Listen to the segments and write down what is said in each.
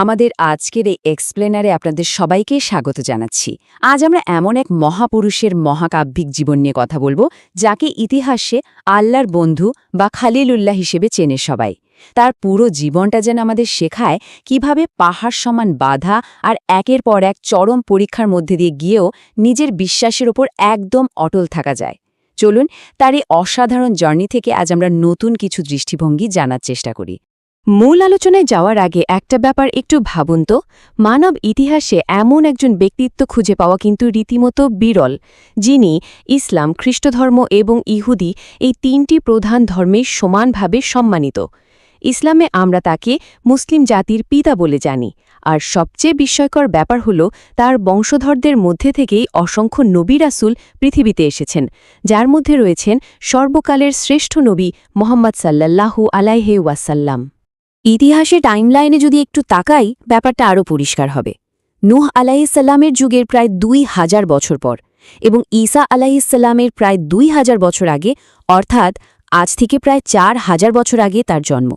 আমাদের আজকের এই এক্সপ্লেনারে আপনাদের সবাইকে স্বাগত জানাচ্ছি। আজ আমরা এমন এক মহাপুরুষের মহাকাব্যিক জীবন নিয়ে কথা বলবো, যাকে ইতিহাসে আল্লাহর বন্ধু বা খালিলুল্লাহ হিসেবে চেনে সবাই। তার পুরো জীবনটা যেন আমাদের শেখায় কিভাবে পাহাড় সমান বাধা আর একের পর এক চরম পরীক্ষার মধ্যে দিয়ে গিয়েও নিজের বিশ্বাসের ওপর একদম অটল থাকা যায়। চলুন তার এই অসাধারণ জার্নি থেকে আজ আমরা নতুন কিছু দৃষ্টিভঙ্গি জানার চেষ্টা করি। মূল আলোচনায় যাওয়ার আগে একটা ব্যাপার একটু ভাবুন তো, মানব ইতিহাসে এমন একজন ব্যক্তিত্ব খুঁজে পাওয়া কিন্তু রীতিমতো বিরল, যিনি ইসলাম, খ্রিস্টধর্ম এবং ইহুদি এই তিনটি প্রধান ধর্মে সমানভাবে সম্মানিত। ইসলামে আমরা তাকে মুসলিম জাতির পিতা বলে জানি, আর সবচেয়ে বিস্ময়কর ব্যাপার হল তার বংশধরদের মধ্যে থেকেই অসংখ্য নবী রাসূল পৃথিবীতে এসেছেন, যার মধ্যে রয়েছেন সর্বকালের শ্রেষ্ঠ নবী মুহাম্মদ সাল্লাল্লাহু আলাইহি ওয়াসাল্লাম। ইতিহাসে টাইমলাইনে যদি একটু তাকাই, ব্যাপারটা আরও পরিষ্কার হবে। নূহ আলাইহিসসালামের যুগের প্রায় ২০০০ বছর পর এবং ঈসা আলাইহিসসালামের প্রায় ২০০০ বছর আগে, অর্থাৎ আজ থেকে প্রায় ৪০০০ বছর আগে তার জন্ম।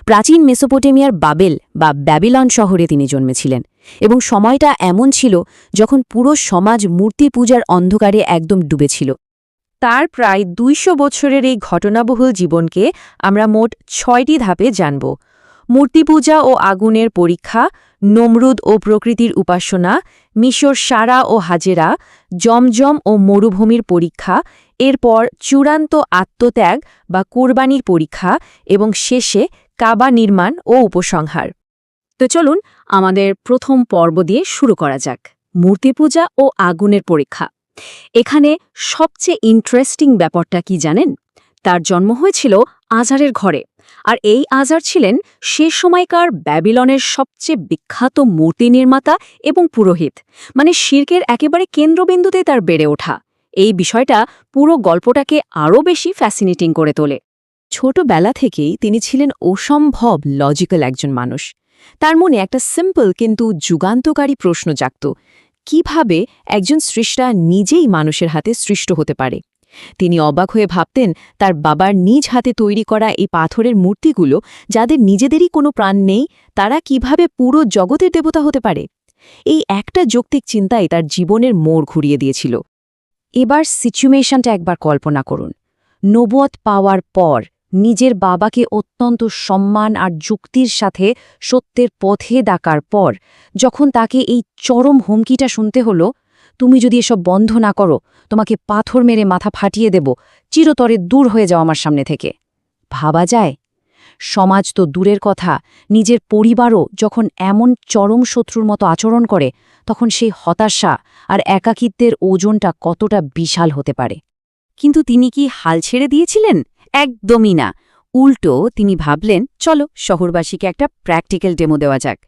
প্রাচীন মেসোপটেমিয়ার বাবেল বা ব্যাবিলন শহরে তিনি জন্মেছিলেন, এবং সময়টা এমন ছিল যখন পুরো সমাজ মূর্তি পূজার অন্ধকারে একদম ডুবেছিল। তার প্রায় ২০০ বছরের এই ঘটনাবহুল জীবনকে আমরা মোট ৬টি ধাপে জানব। মূর্তি পূজা ও আগুনের পরীক্ষা, নমরুদ ও প্রকৃতির উপাসনা, মিশর সারা ও হাজেরা, জমজম ও মরুভূমির পরীক্ষা, এরপর চূড়ান্ত আত্মত্যাগ বা কোরবানির পরীক্ষা, এবং শেষে কাবা নির্মাণ ও উপসংহার। তো চলুন আমাদের প্রথম পর্ব দিয়ে শুরু করা যাক, মূর্তি পূজা ও আগুনের পরীক্ষা। এখানে সবচেয়ে ইন্টারেস্টিং ব্যাপারটা কি জানেন? তার জন্ম হয়েছিল আজারের ঘরে, আর এই আজার ছিলেন সে সময়কার ব্যাবিলনের সবচেয়ে বিখ্যাত মূর্তি নির্মাতা এবং পুরোহিত, মানে শিরকের একেবারে কেন্দ্রবিন্দুতে তার বেড়ে ওঠা। এই বিষয়টা পুরো গল্পটাকে আরও বেশি ফ্যাসিনেটিং করে তোলে। ছোটবেলা থেকেই তিনি ছিলেন অসম্ভব লজিক্যাল একজন মানুষ। তার মনে একটা সিম্পল কিন্তু যুগান্তকারী প্রশ্ন জাগত: কিভাবে একজন স্রষ্টা নিজেই মানুষের হাতে সৃষ্ট হতে পারে? তিনি অবাক হয়ে ভাবতেন, তার বাবার নিজ হাতে তৈরি করা এই পাথরের মূর্তিগুলো, যাদের নিজেদেরই কোনো প্রাণ নেই, তারা কিভাবে পুরো জগতের দেবতা হতে পারে? এই একটা যৌক্তিক চিন্তাই তার জীবনের মোড় ঘুরিয়ে দিয়েছিল। এবার সিচুয়েশনটা একবার কল্পনা করুন। নবুয়ত পাওয়ার পর নিজের বাবাকে অত্যন্ত সম্মান আর যুক্তির সাথে সত্যের পথে ডাকার পর যখন তাকে এই চরম হুমকিটা শুনতে হলো, তুমি যদি এসব বন্ধ না করো, তোমাকে পাথর মেরে মাথা ফাটিয়ে দেব, চিরতরে দূর হয়ে যাও আমার সামনে থেকে। ভাবা যায়? সমাজ তো দূরের কথা, নিজের পরিবারও যখন এমন চরম শত্রুর মতো আচরণ করে, তখন সেই হতাশা আর একাকিত্বের ওজনটা কতটা বিশাল হতে পারে। কিন্তু তিনি কি হাল ছেড়ে দিয়েছিলেন? একদমই না। উল্টো তিনি ভাবলেন, চলো শহরবাসীকে একটা প্র্যাকটিক্যাল ডেমো দেওয়া যাক।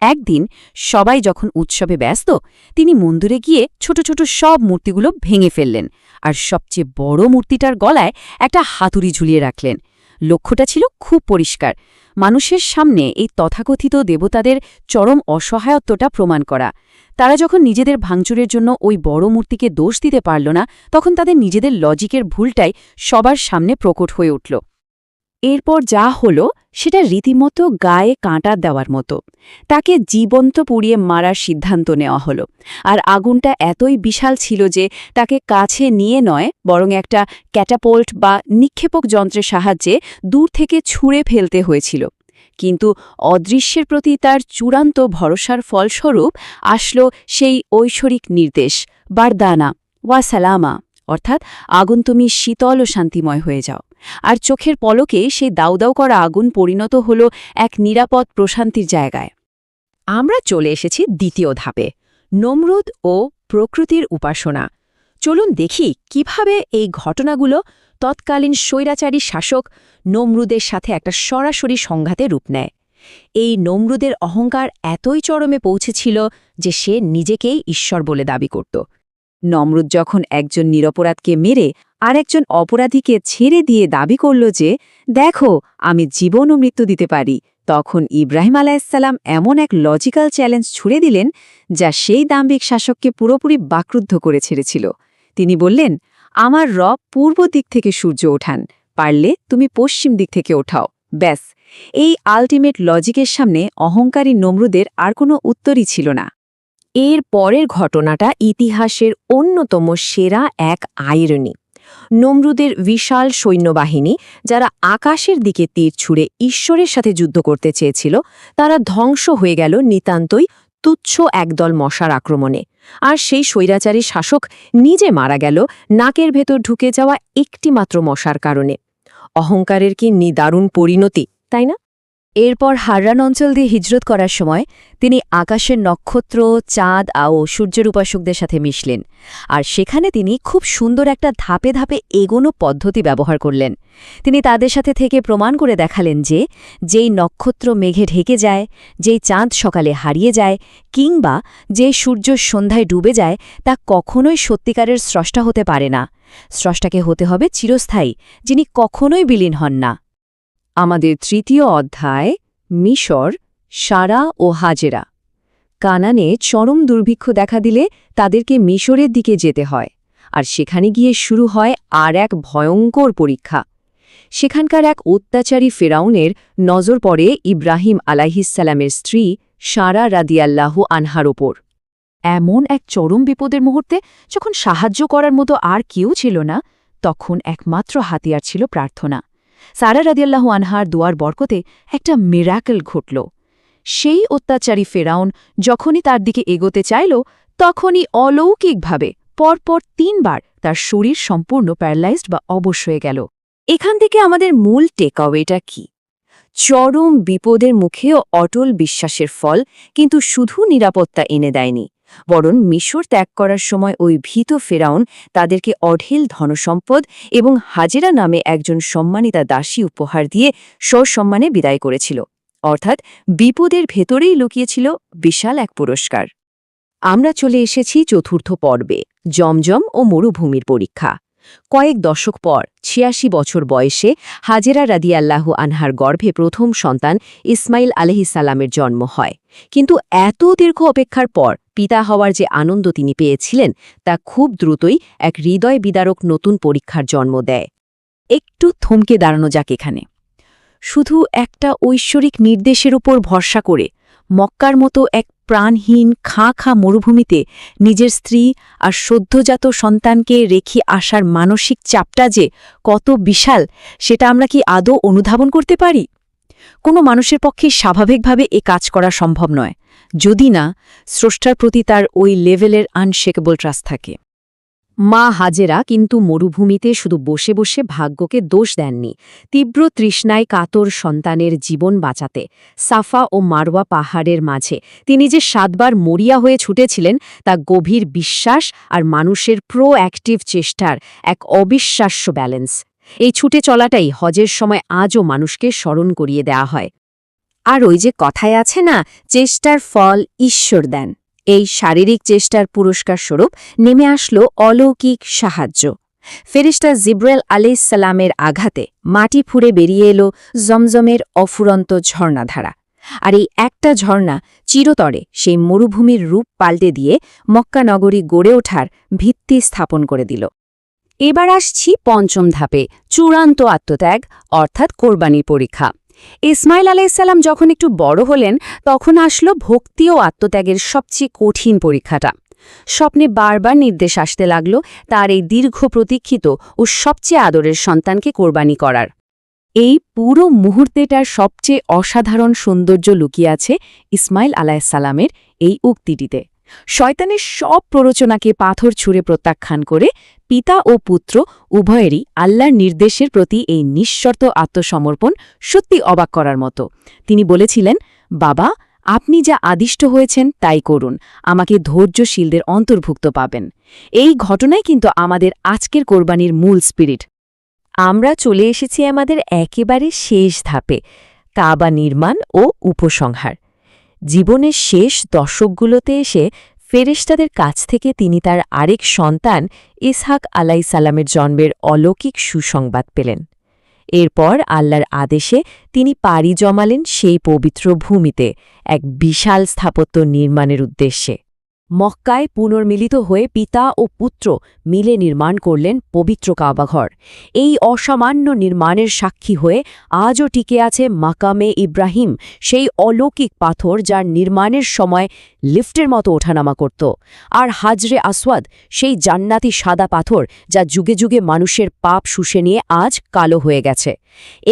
একদিন সবাই যখন উৎসবে ব্যস্ত, তিনি মন্দিরে গিয়ে ছোট ছোট সব মূর্তিগুলো ভেঙে ফেললেন, আর সবচেয়ে বড় মূর্তিটার গলায় একটা হাতুড়ি ঝুলিয়ে রাখলেন। লক্ষ্যটা ছিল খুব পরিষ্কার: মানুষের সামনে এই তথাকথিত দেবতাদের চরম অসহায়ত্বটা প্রমাণ করা। তারা যখন নিজেদের ভাঙচুরের জন্য ওই বড় মূর্তিকে দোষ দিতে পারল না, তখন তাদের নিজেদের লজিকের ভুলটাই সবার সামনে প্রকট হয়ে উঠল। এরপর যা হলো সেটা রীতিমতো গায়ে কাঁটা দেওয়ার মতো। তাকে জীবন্ত পুড়িয়ে মারার সিদ্ধান্ত নেওয়া হলো, আর আগুনটা এতই বিশাল ছিল যে তাকে কাছে নিয়ে নয়, বরং একটা ক্যাটাপোল্ট বা নিক্ষেপক যন্ত্রের সাহায্যে দূর থেকে ছুঁড়ে ফেলতে হয়েছিল। কিন্তু অদৃশ্যের প্রতি তার চূড়ান্ত ভরসার ফলস্বরূপ আসলো সেই ঐশ্বরিক নির্দেশ, বারদানা ওয়া সালামা, অর্থাৎ আগুন তুমি শীতল ও শান্তিময় হয়ে যাও। আর চোখের পলকে সেই দাউদাউ করা আগুন পরিণত হল এক নিরাপদ প্রশান্তির জায়গায়। আমরা চলে এসেছি দ্বিতীয় ধাপে, নমরুদ ও প্রকৃতির উপাসনা। চলুন দেখি কিভাবে এই ঘটনাগুলো তৎকালীন স্বৈরাচারী শাসক নমরুদের সাথে একটা সরাসরি সংঘাতে রূপ নেয়। এই নমরুদের অহংকার এতই চরমে পৌঁছেছিল যে সে নিজেকেই ঈশ্বর বলে দাবি করত। নমরুদ যখন একজন নিরপরাধকে মেরে আরেকজন অপরাধীকে ছেড়ে দিয়ে দাবি করল যে, দেখো আমি জীবন ও মৃত্যু দিতে পারি, তখন ইব্রাহিম আলাইহিসসালাম এমন এক লজিক্যাল চ্যালেঞ্জ ছুড়ে দিলেন যা সেই দাম্ভিক শাসককে পুরোপুরি বাকরুদ্ধ করে ছেড়েছিল। তিনি বললেন, আমার রব পূর্ব দিক থেকে সূর্য ওঠান, পারলে তুমি পশ্চিম দিক থেকে ওঠাও, ব্যাস, এই আল্টিমেট লজিকের সামনে অহংকারী নমরুদের আর কোনো উত্তরই ছিল না। এর পরের ঘটনাটা ইতিহাসের অন্যতম সেরা এক আইরনি। নমরুদের বিশাল সৈন্যবাহিনী, যারা আকাশের দিকে তীর ছুঁড়ে ঈশ্বরের সাথে যুদ্ধ করতে চেয়েছিল, তারা ধ্বংস হয়ে গেল নিতান্তই তুচ্ছ একদল মশার আক্রমণে। আর সেই স্বৈরাচারী শাসক নিজে মারা গেল নাকের ভেতর ঢুকে যাওয়া একটিমাত্র মশার কারণে। অহংকারের কি নিদারুণ পরিণতি, তাই না? এরপর হাররান অঞ্চল দিয়ে হিজরত করার সময় তিনি আকাশের নক্ষত্র, চাঁদ ও সূর্যের উপাসকদের সাথে মিশলেন। আর সেখানে তিনি খুব সুন্দর একটা ধাপে ধাপে এগোনো পদ্ধতি ব্যবহার করলেন। তিনি তাদের সাথে থেকে প্রমাণ করে দেখালেন যে যেই নক্ষত্র মেঘে ঢেকে যায়, যেই চাঁদ সকালে হারিয়ে যায়, কিংবা যে সূর্য সন্ধ্যায় ডুবে যায়, তা কখনোই সত্যিকারের স্রষ্টা হতে পারে না। স্রষ্টাকে হতে হবে চিরস্থায়ী, যিনি কখনোই বিলীন হন না। আমাদের তৃতীয় অধ্যায়, মিশর, সারা ও হাজেরা। কানানে চরম দুর্ভিক্ষ দেখা দিলে তাদেরকে মিশরের দিকে যেতে হয়, আর সেখানে গিয়ে শুরু হয় আর এক ভয়ঙ্কর পরীক্ষা। সেখানকার এক অত্যাচারী ফেরাউনের নজর পড়ে ইব্রাহিম আলাইহিসসালামের স্ত্রী সারা রাদিয়াল্লাহু আনহার ওপর। এমন এক চরম বিপদের মুহূর্তে, যখন সাহায্য করার মতো আর কেউ ছিল না, তখন একমাত্র হাতিয়ার ছিল প্রার্থনা। সারা রাদিয়াল্লাহু আনহার দোয়ার বরকতে একটা মিরাকল ঘটল। সেই অত্যাচারী ফেরাউন যখনই তার দিকে এগোতে চাইল, তখনই অলৌকিকভাবে পরপর 3 বার তার শরীর সম্পূর্ণ প্যারালাইজড বা অবশ হয়ে গেল। এখান থেকে আমাদের মূল টেকঅওয়েটা কি? চরম বিপদের মুখেও অটল বিশ্বাসের ফল কিন্তু শুধু নিরাপত্তা এনে দেয়নি, বরং মিশর ত্যাগ করার সময় ওই ভীত ফেরাউন তাদেরকে অঢেল ধনসম্পদ এবং হাজেরা নামে একজন সম্মানিতা দাসী উপহার দিয়ে সসম্মানে বিদায় করেছিল। অর্থাৎ বিপদের ভেতরেই লুকিয়েছিল বিশাল এক পুরস্কার। আমরা চলে এসেছি চতুর্থ পর্বে, জমজম ও মরুভূমির পরীক্ষা। কয়েক দশক পর ৮৬ বছর বয়সে হাজেরা রাদিয়াল্লাহু আনহার গর্ভে প্রথম সন্তান ইসমাইল আলাইহিসসালামের জন্ম হয়। কিন্তু এত দীর্ঘ অপেক্ষার পর পিতা হওয়ার যে আনন্দ তিনি পেয়েছিলেন, তা খুব দ্রুতই এক হৃদয় বিদারক নতুন পরীক্ষার জন্ম দেয়। একটু থমকে দাঁড়ানো যাক এখানে। শুধু একটা ঐশ্বরিক নির্দেশের উপর ভরসা করে মক্কার মতো এক প্রাণহীন খাঁ মরুভূমিতে নিজের স্ত্রী আর সদ্যজাত সন্তানকে রেখে আসার মানসিক চাপটা যে কত বিশাল, সেটা আমরা কি আদৌ অনুধাবন করতে পারি? কোনো মানুষের পক্ষে স্বাভাবিকভাবে এ কাজ করা সম্ভব নয়, যদি না স্রষ্টার প্রতি তার ওই লেভেলের আনশেকেবল ট্রাস্ট থাকে। মা হাজেরা কিন্তু মরুভূমিতে শুধু বসে বসে ভাগ্যকে দোষ দেননি। তীব্র তৃষ্ণায় কাতর সন্তানের জীবন বাঁচাতে সাফা ও মারওয়া পাহাড়ের মাঝে তিনি যে 7 বার মরিয়া হয়ে ছুটেছিলেন, তা গভীর বিশ্বাস আর মানুষের প্রোঅ্যাক্টিভ চেষ্টার এক অবিশ্বাস্য ব্যালেন্স। এই ছুটে চলাটাই হজের সময় আজও মানুষকে স্মরণ করিয়ে দেওয়া হয়। আর ওই যে কথায় আছে না, চেষ্টার ফল ঈশ্বর দেন, এই শারীরিক চেষ্টার পুরস্কার স্বরূপ নেমে আসলো অলৌকিক সাহায্য। ফেরেশতা জিব্রাইল আলাইহিসসালামের আঘাতে মাটি ফুঁড়ে বেরিয়ে এলো জমজমের অফুরন্ত ঝর্ণাধারা। আর এই একটা ঝর্ণা চিরতরে সেই মরুভূমির রূপ পাল্টে দিয়ে মক্কা নগরী গড়ে ওঠার ভিত্তি স্থাপন করে দিল। এবার আসছি পঞ্চম ধাপে, চূড়ান্ত আত্মত্যাগ অর্থাৎ কোরবানির পরীক্ষা। ইসমাইল আলাইহিসসালাম যখন একটু বড় হলেন, তখন আসলো ভক্তি ও আত্মত্যাগের সবচেয়ে কঠিন পরীক্ষাটা। স্বপ্নে বারবার নির্দেশ আসতে লাগল তার এই দীর্ঘ প্রতীক্ষিত ও সবচেয়ে আদরের সন্তানকে কোরবানি করার। এই পুরো মুহূর্তেটার সবচেয়ে অসাধারণ সৌন্দর্য লুকিয়ে আছে ইসমাইল আলাইহিসসালামের এই উক্তিটিতে। শয়তানের সব প্ররোচনাকে পাথর ছুঁড়ে প্রত্যাখ্যান করে পিতা ও পুত্র উভয়েরই আল্লাহর নির্দেশের প্রতি এই নিঃশর্ত আত্মসমর্পণ সত্যি অবাক করার মতো। তিনি বলেছিলেন, বাবা, আপনি যা আদিষ্ট হয়েছেন তাই করুন, আমাকে ধৈর্যশীলদের অন্তর্ভুক্ত পাবেন। এই ঘটনাই কিন্তু আমাদের আজকের কোরবানির মূল স্পিরিট। আমরা চলে এসেছি আমাদের একেবারে শেষ ধাপে, কাবা নির্মাণ ও উপসংহার। জীবনের শেষ দশকগুলোতে এসে ফেরেশতাদের কাছ থেকে তিনি তার আরেক সন্তান ইসহাক আলাইহিসসালামের জন্মের অলৌকিক সুসংবাদ পেলেন। এরপর আল্লাহর আদেশে তিনি পাড়ি জমালেন সেই পবিত্র ভূমিতে এক বিশাল স্থাপত্য নির্মাণের উদ্দেশ্যে। মক্কায় পুনর্মিলিত হয়ে পিতা ও পুত্র মিলে নির্মাণ করলেন পবিত্র কাবাঘর। এই অসামান্য নির্মাণের সাক্ষী হয়ে আজও টিকে আছে মাকামে ইব্রাহিম, সেই অলৌকিক পাথর যার নির্মাণের সময় লিফটের মতো ওঠানামা করত, আর হাজরে আসওয়াদ, সেই জান্নাতি সাদা পাথর যা যুগে যুগে মানুষের পাপ শুষে নিয়ে আজ কালো হয়ে গেছে।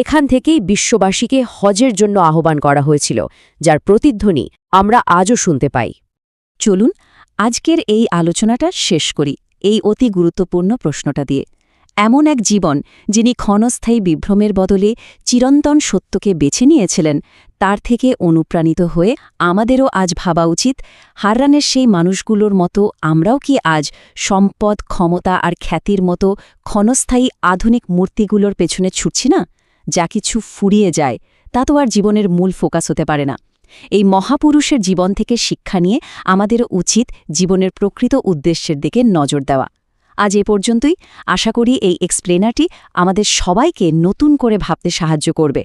এখান থেকেই বিশ্ববাসীকে হজের জন্য আহ্বান করা হয়েছিল, যার প্রতিধ্বনি আমরা আজও শুনতে পাই। চলুন আজকের এই আলোচনাটা শেষ করি এই অতি গুরুত্বপূর্ণ প্রশ্নটা দিয়ে। এমন এক জীবন যিনি ক্ষণস্থায়ী বিভ্রমের বদলে চিরন্তন সত্যকে বেছে নিয়েছিলেন, তার থেকে অনুপ্রাণিত হয়ে আমাদেরও আজ ভাবা উচিত, হাররানের সেই মানুষগুলোর মতো আমরাও কি আজ সম্পদ, ক্ষমতা আর খ্যাতির মতো ক্ষণস্থায়ী আধুনিক মূর্তিগুলোর পেছনে ছুটছি না? যা কিছু ফুরিয়ে যায় তা তো আর জীবনের মূল ফোকাস হতে পারে না। এই মহাপুরুষের জীবন থেকে শিক্ষা নিয়ে আমাদেরও উচিত জীবনের প্রকৃত উদ্দেশ্যের দিকে নজর দেওয়া। আজ এ পর্যন্তই। আশা করি এই এক্সপ্লেনারটি আমাদের সবাইকে নতুন করে ভাবতে সাহায্য করবে।